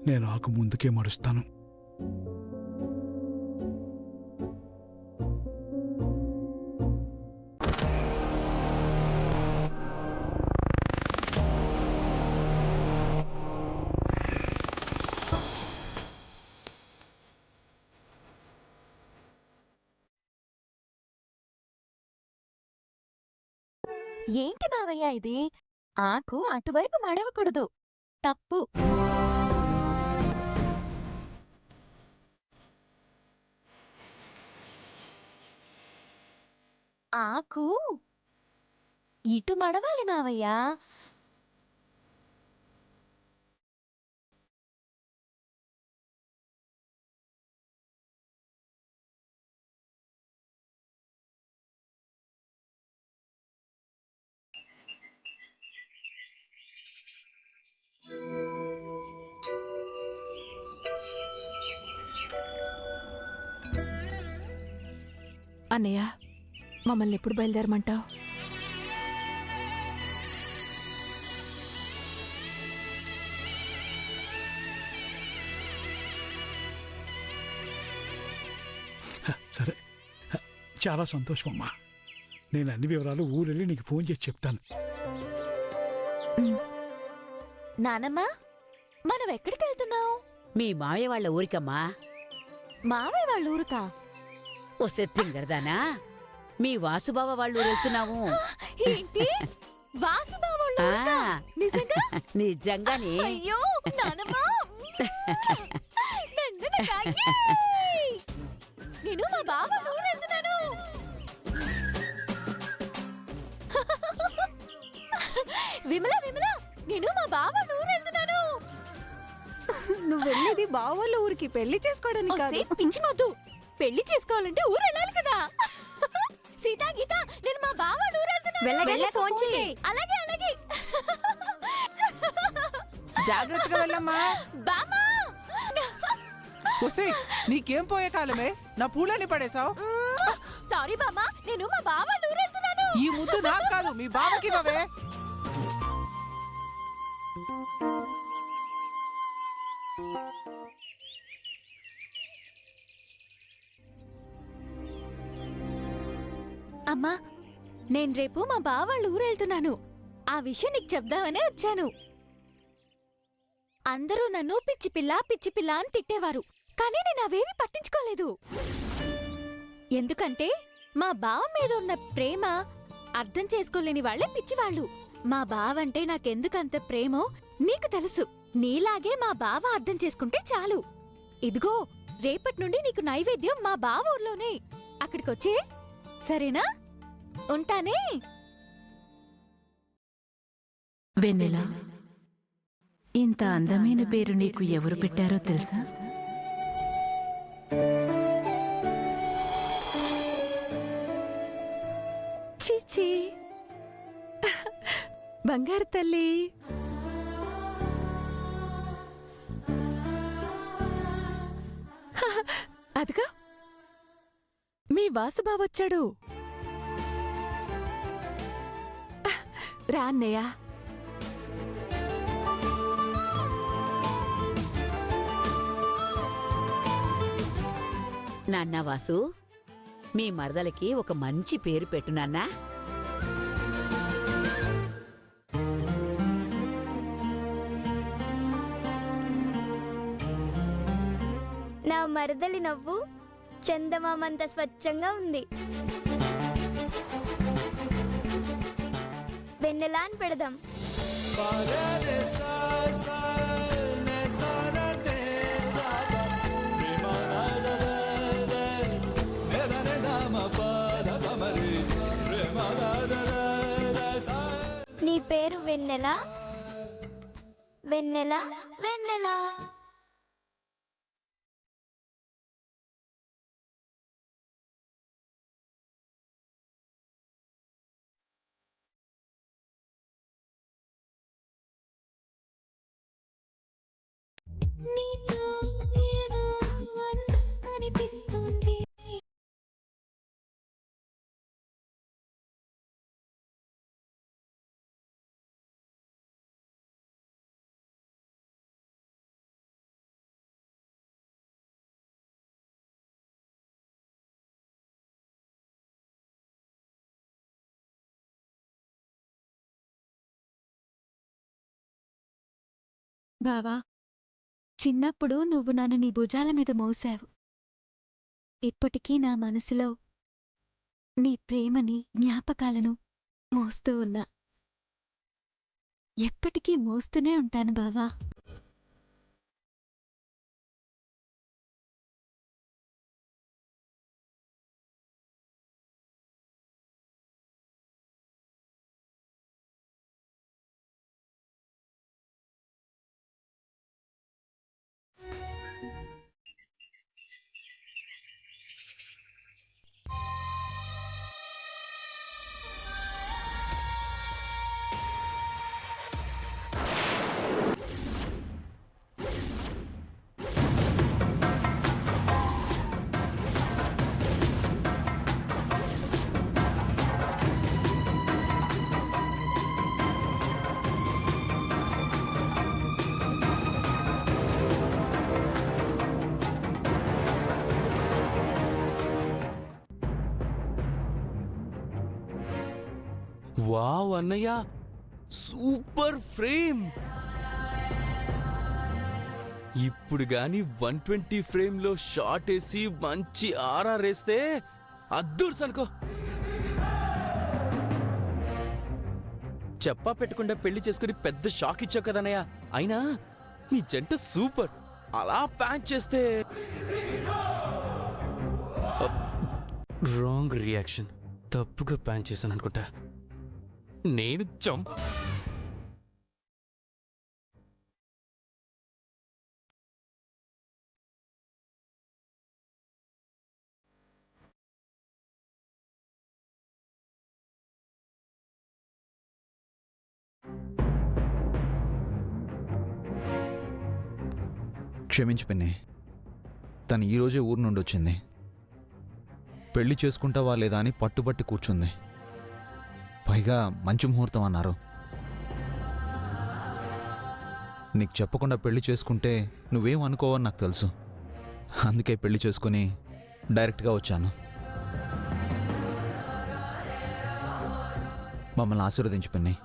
నేను ఆకు ముందుకే మరుస్తాను. ఏంటి మావయ్య ఇది? ఆకు అటువైపు మడవకూడదు. తప్పు. ఆకు ఇటు మడవాలి మావయ్య. అన్నయ్య, మమ్మల్ని ఎప్పుడు బయలుదేరమంటావు? సరే, చాలా సంతోషం అమ్మా. నేను అన్ని వివరాలు ఊరెళ్ళి నీకు ఫోన్ చేసి చెప్తాను. నానమ్మా, మనం ఎక్కడికి వెళ్తున్నావు? మీ మావయ్య వాళ్ళ ఊరికమ్మా. మావయ్య వాళ్ళ ఊరుకా? ఓ సెత్తింగరదానా, మీ వాసుబావ వాళ్ళ ఊరు వెళ్తున్నాము. ఏంటి? వాసుబావ వాళ్ళ ఊరుకా? నిజంగా? నిజంగానే. అయ్యో నానమ్మా, నన్ను నాకాయే! నేను మా బావ ఊరు వెళ్తున్నాను. విమల విమల, నేను మా బావ ఊరు వెళ్తున్నాను. నువ్వు వెళ్ళేది బావోళ్ళ ఊరికి పెళ్లి చేసుకోవడానికి కాదు. ఒసేయ్, పిచ్చి మొద్దు. పెళ్లి చేసుకోవాలంటే ఊరు వెళ్ళాలి కదా. సీతా గీత, నేను మా బావ ఊరు వెళ్తున్నాను. వెళ్ళగానే ఫోన్ చేయి. అలాగే అలాగే. జాగ్రత్తగా వెళ్ళమ్మా. బామా, ఒసే, నీకేం పోయే కాలమే, నా పూలని పడేశావు. సారీ బామా, నేను మా బావ ఊరు వెళ్తున్నాను. ఈ ముద్దు నాకు కాదు, మీ బావకి ఇవ్వవే. అమ్మా, నేను రేపు మా బావ ఊరు వెళ్తున్నాను. ఆ విషయం నీకు చెప్దామనే వచ్చాను. అందరూ నన్ను పిచ్చి పిల్ల అని తిట్టేవారు, కానీ నేను అవేవి పట్టించుకోలేదు. ఎందుకంటే మా బావ మీద ఉన్న ప్రేమ అర్థం చేసుకోలేని వాళ్లే పిచ్చివాళ్లు. మా బావంటే నాకెందుకంత ప్రేమో నీకు తెలుసు. నీలాగే మా బావ అర్థం చేసుకుంటే చాలు. ఇదిగో, రేపటి నుండి నీకు నైవేద్యం మా బావ ఊర్లోనే. అక్కడికొచ్చే, సరేనా? ఉంటానే. వెన్నెల, ఇంత అందమైన పేరు నీకు ఎవరు పెట్టారో తెలుసా? చీచీ, బంగారు తల్లి. అదిగా మీ వాసుబావ వచ్చాడు. రా అన్నయ్య. నాన్న వాసు, మీ మరదలకి ఒక మంచి పేరు పెట్టు నాన్నా. నా మరదలి నవ్వు చందమామంత స్వచ్ఛంగా ఉంది. వెన్నెలా అని పెడదాం. నీ పేరు వెన్నెల, వెన్నెల, వెన్నెల. నీతో ఏదో అనిపిస్తుంది. బావా, చిన్నప్పుడు నువ్వు నన్ను నీ భుజాల మీద మోసావు. ఇప్పటికీ నా మనసులో నీ ప్రేమని, జ్ఞాపకాలను మోస్తూ ఉన్నా. ఎప్పటికీ మోస్తూనే ఉంటాను బావా. వావ్ అన్నయ్య, సూపర్ ఫ్రేమ్. ఇప్పుడు గాని 120 ఫ్రేమ్ లో షాట్ వేసి మంచి ఆర్ఆర్ వేస్తే అద్దూర్స్ అనుకో. చెప్పా పెట్టకుండా పెళ్లి చేసుకుని పెద్ద షాక్ ఇచ్చావు కదన్నయ్య. అయినా నీ జంట సూపర్. అలా ప్యాన్ చేస్తే రాంగ్ రియాక్షన్. తప్పుగా ప్యాన్ చేశాను అనుకుంటా. నేను క్షమించు పిన్ని, తను ఈరోజే ఊరు నుండి వచ్చింది. పెళ్లి చేసుకుంటావా లేదా అని పట్టుబట్టి కూర్చుంది. పైగా మంచి ముహూర్తం అన్నారు. నీకు చెప్పకుండా పెళ్లి చేసుకుంటే నువ్వేం అనుకోవని నాకు తెలుసు. అందుకే పెళ్లి చేసుకుని డైరెక్ట్గా వచ్చాను. మమ్మల్ని ఆశీర్వదించు పిన్ని.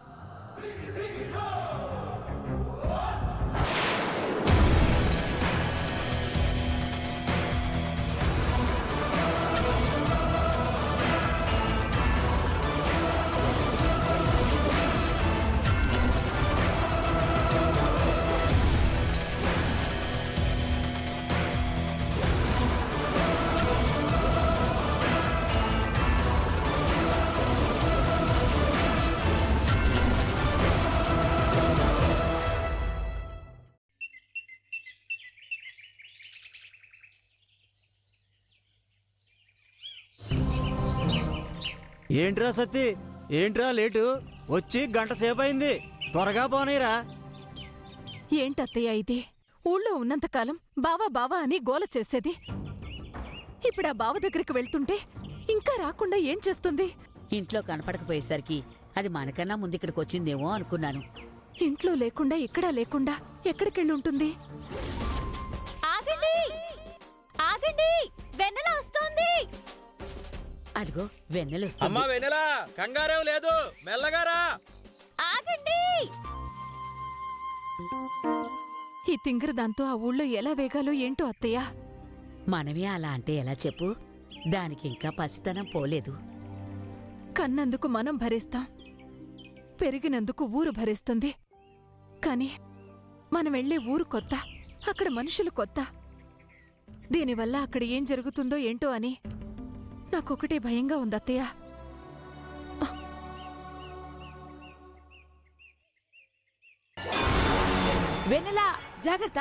ఏంట్రా సత్తి, ఏంట్రా లేటు? వచ్చి గంట సేపు అయింది. త్వరగా పోనీరా. ఏంటత్తయ్య ఇది? ఊళ్ళో ఉన్నంతకాలం బావా బావా అని గోల చేసేది. ఇప్పుడు ఆ బావ దగ్గరికి వెళ్తుంటే ఇంకా రాకుండా ఏం చేస్తుంది? ఇంట్లో కనపడకపోయేసరికి అది మనకన్నా ముందు ఇక్కడికి వచ్చిందేమో అనుకున్నాను. ఇంట్లో లేకుండా ఇక్కడా లేకుండా ఎక్కడికెళ్ళుంటుంది? ఆగండి, ఆగండి, వెన్నెల వస్తోంది. అదిగో వెన్నెలొస్తుంది. అమ్మా వెన్నెలా, కంగారేం లేదు, మెల్లగారా. ఆగండి. ఈ తింగర దాంతో ఆ ఊళ్ళో ఎలా వేగాలో ఏంటో అత్తయ్య. మనమే అలా అంటే ఎలా చెప్పు? దానికి ఇంకా పసితనం పోలేదు. కన్నందుకు మనం భరిస్తాం, పెరిగినందుకు ఊరు భరిస్తుంది. కాని మనం వెళ్లే ఊరు కొత్త, అక్కడ మనుషులు కొత్త. దీనివల్ల అక్కడ ఏం జరుగుతుందో ఏంటో అని నాకొకటే భయంగా ఉంది అత్తయ్య. వెన్నెలా, జాగ్రత్త.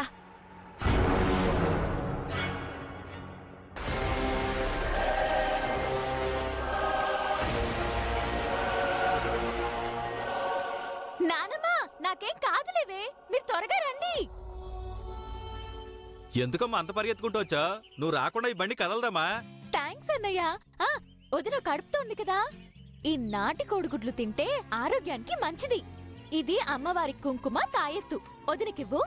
నానమ్మా, నాకేం కాదులేవే, మీరు త్వరగా రండి. ఎందుకమ్మా అంత పరిగెత్తుకుంటూ వచ్చా? నువ్వు రాకుండా ఈ బండి కదలదమ్మా. థ్యాంక్స్ అన్నయ్య. వదిన కడుపుతోంది కదా, ఈ నాటి కోడిగుడ్లు తింటే ఆరోగ్యానికి మంచిది. ఇది అమ్మవారి కుంకుమ తాయెత్తు. వదినకివ్వు.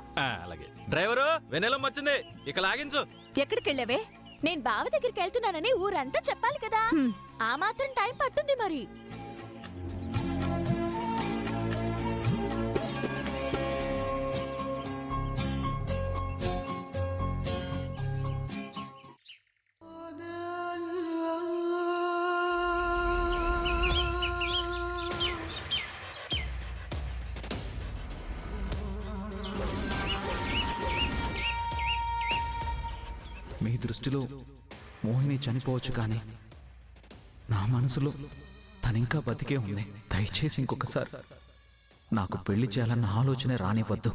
అలాగే. డ్రైవరు, వెన్నెలమ్మ వచ్చింది, ఇక లాగించు. ఎక్కడికెళ్ళావే? నేను బావ దగ్గరికి వెళ్తున్నానని ఊరంతా చెప్పాలి కదా. ఆ మాత్రం టైం పట్టుంది మరి. మీ దృష్టిలో మోహిని చనిపోవచ్చు కానీ నా మనసులో తనింకా బతికే ఉంది. దయచేసి ఇంకొకసారి నాకు పెళ్లి చేయాలన్న ఆలోచనే రానివ్వద్దు.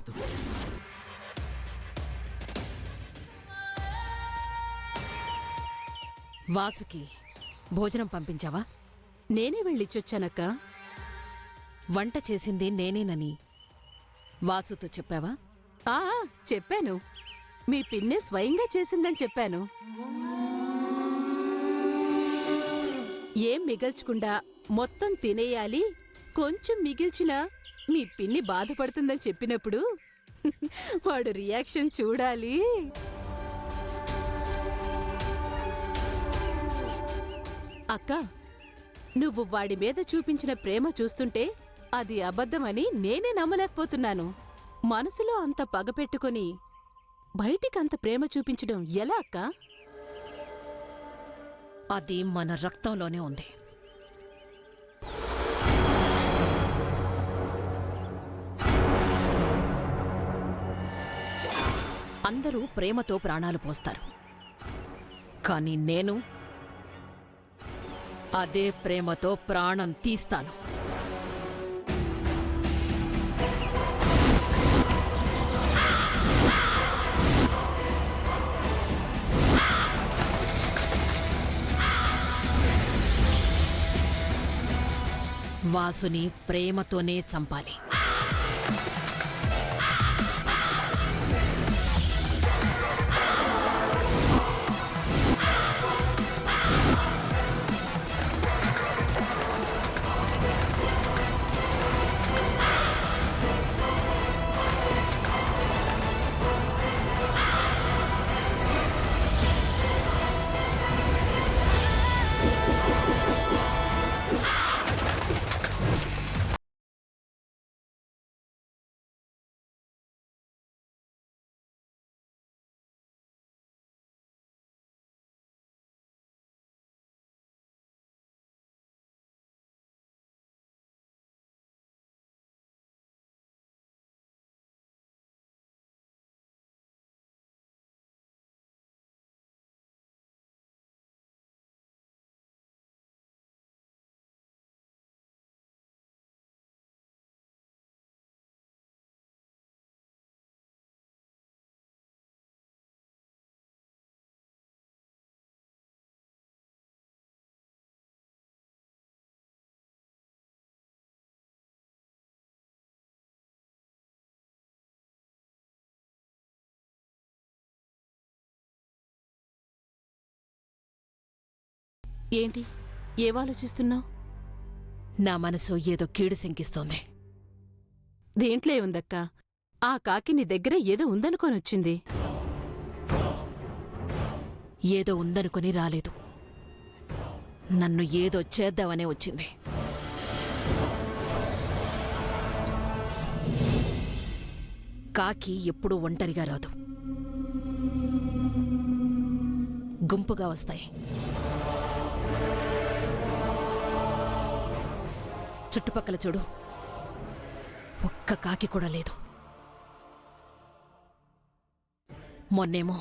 వాసుకి భోజనం పంపించావా? నేనే వెళ్ళిచ్చొచ్చానక్క. వంట చేసింది నేనేనని వాసుతో చెప్పావా? చెప్పాను. మీ పిన్నే స్వయంగా చేసిందని చెప్పాను. ఏం మిగల్చకుండా మొత్తం తినేయాలి, కొంచెం మిగిల్చినా మీ పిన్ని బాధపడుతుందని చెప్పినప్పుడు వాడు రియాక్షన్ చూడాలి. అక్క, నువ్వు వాడి మీద చూపించిన ప్రేమ చూస్తుంటే అది అబద్ధమని నేనే నమ్మలేకపోతున్నాను. మనసులో అంత పగ పెట్టుకుని బయటికంత ప్రేమ చూపించడం ఎలా అక్క? అది మన రక్తంలోనే ఉంది. అందరూ ప్రేమతో ప్రాణాలు పోస్తారు, కానీ నేను అదే ప్రేమతో ప్రాణం తీస్తాను. వాసుని ప్రేమతోనే చంపాలి. ఏంటి ఏవాలోచిస్తున్నావు? నా మనసు ఏదో కీడు శంకిస్తోంది. దేంట్లో ఉందక్కా? ఆ కాకి నీ దగ్గర ఏదో ఉందనుకోనొచ్చింది. ఏదో ఉందనుకొని రాలేదు, నన్ను ఏదో చేద్దామనే వచ్చింది. కాకి ఎప్పుడూ ఒంటరిగా రాదు, గుంపుగా వస్తాయి. చుట్టుపక్కల చూడు, ఒక్క కాకి కూడా లేదు. మొన్నేమో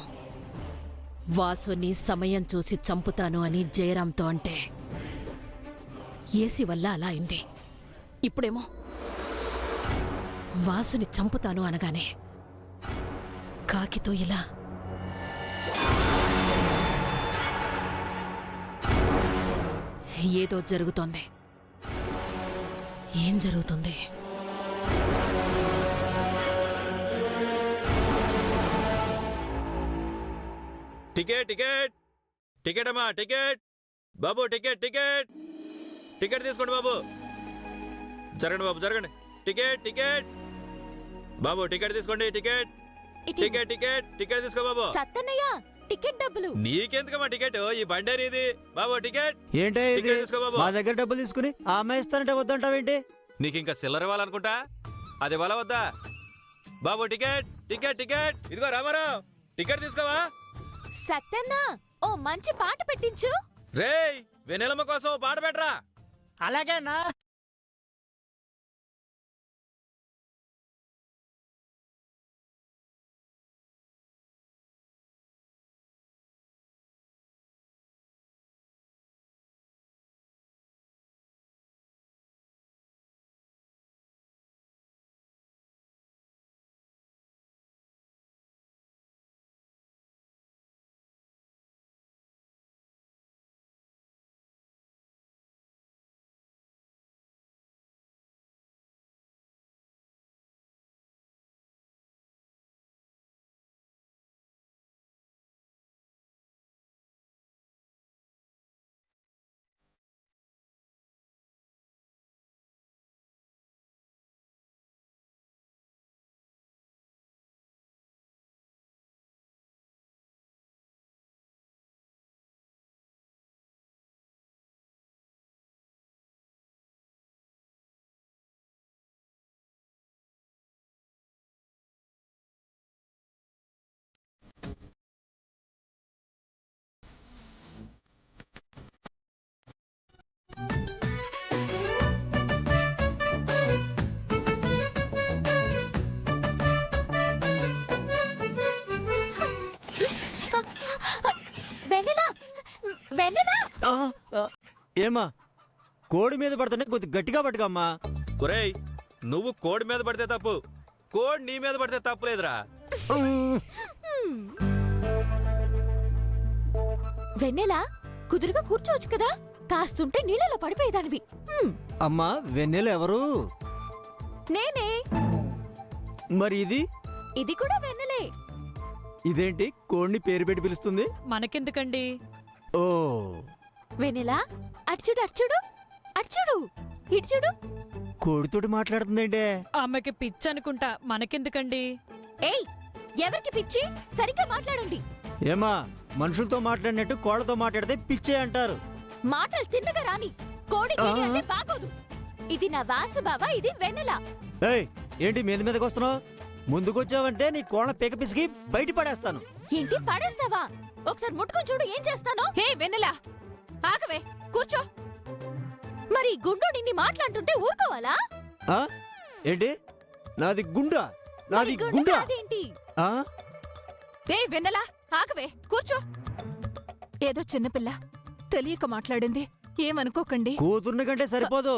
వాసుని సమయం చూసి చంపుతాను అని జయరాంతో అంటే ఏసీ వల్ల అలా అయింది. ఇప్పుడేమో వాసుని చంపుతాను అనగానే కాకితో ఇలా. ఏదో జరుగుతోంది. ఏం జరుగుతుంది? టికెట్ టికెట్ టికెట్ అమ్మా, టికెట్ బాబు, టికెట్ టికెట్ టికెట్ తీసుకోండి బాబు. జరగండి బాబు, జరగండి. టికెట్ టికెట్ బాబు, టికెట్ తీసుకోండి. టికెట్ టికెట్ టికెట్ టికెట్ తీసుకో బాబు. సత్తన్నయ్య, టికెట్ డబ్బులు. నీకెందుకమ్మా టికెట్? ఈ బండేరి ఇది బాబు. టికెట్ ఏంటే ఇది? టికెట్ తీసుకో బాబు. మా దగ్గర డబ్బులు తీసుకుని ఆ అమ్మాయి ఇస్తానంటే వద్దంటావేంటి? నీకు ఇంకా సిల్లర్ ఇవ్వాలనుకుంటా, అది ఇవ్వాలా వద్దా బాబు? టికెట్ టికెట్ టికెట్ ఇదిగో రామారావు, టికెట్ తీసుకోవా? సత్తన్న, ఓ మంచి పాట పెట్టించు. రేయ్, వెన్నెలమ్మ కోసం ఓ పాట పెట్టరా. అలాగేనా? ఏమా కోడి మీద పడుతుంటే కొద్ది గట్టిగా పట్టుకమ్మా. ఒరేయ్ నువ్వు కోడి మీద పడితే తప్పు, కోడి నీ మీద పడితే తప్పు లేదురా. వెన్నెలా కుదురుగా కూర్చోవచ్చు కదా, కాస్తుంటే నీళ్ళలో పడిపోయేదానివి. అమ్మా వెన్నెల ఎవరు? నేనే. మరి ఇది కూడా వెన్నెలే. ఇదేంటి కోడిని పేరు పెట్టి పిలుస్తుంది? మనకెందుకండి? ఓ వెన్నెలా అడ్చుడు అడ్చుడు అడ్చుడు ఇడ్చుడు. కోడితోటి మాట్లాడుతుందంటే ఆమెకి పిచ్చి అనుకుంటా, మనకెందుకండి? ఏయ్ ఎవరికి పిచ్చి? సరిగ్గా మాట్లాడండి. ఏమా మనుషులతో మాట్లాడినట్టు కోళ్లతో మాట్లాడితే పిచ్చే అంటారు. మాటలు తిన్నగా రాని. కోడి గీడి అంటే బాగోదు. ఇది నా వాసు బావ, ఇది వెన్నెల. ఏయ్ ఏంటి మీద మీదకి వస్తున్నావు? ముందుకొచ్చావంటే నీ కోళ్ళ పీక పిసికి బయట పడేస్తాను. ఏంటి పడేస్తావా? ఒకసారి ముట్టుకొని చూడు ఏం చేస్తానో. హే వెన్నెల ఆగవే, కూర్చో. మరి గుండు నిన్ని మాట్లాడుతుంటే ఊరుకోవాలా? ఏంటి నాది గుండా? నాది గుండు గుండా కాదేంటి? ఏ వెన్నెలా ఆగవే, కూర్చో. ఏదో చిన్నపిల్ల తెలియక మాట్లాడింది, ఏమనుకోకండి. కూతుర్ని కంటే సరిపోదు,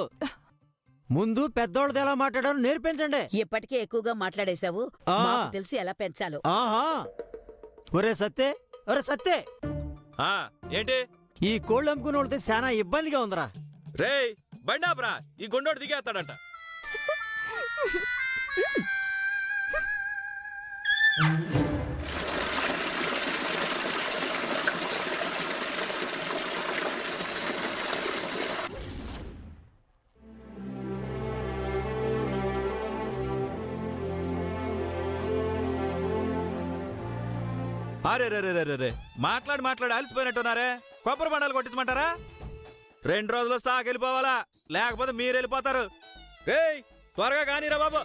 ముందు పెద్దోళ్ళది ఎలా మాట్లాడాలో నేర్పించండి. ఇప్పటికే ఎక్కువగా మాట్లాడేశావు, మాకు తెలుసు ఎలా పెంచాలో. ఆహా ఒరే సత్తే, ఒరే సత్తే, ఏంటి ఈ కోళ్ళు అమ్ముకునే వాళ్ళతో చాలా ఇబ్బందిగా ఉందిరా. రేయ్ బండాపురా, ఈ గుండోడు దిగేస్తాడంట. అరే రే రే రే రే మాట్లాడి అలసిపోయినట్టున్నారే. కొబ్బరి బండాలు కొట్టించమంటారా? 2 రోజుల్లో స్టాక్ వెళ్ళిపోవాలా, లేకపోతే మీరు వెళ్ళిపోతారు. రేయ్ త్వరగా కానీరా బాబు.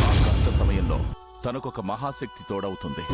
ఆ కష్ట సమయంలో తనకొక మహాశక్తి తోడవుతుంది.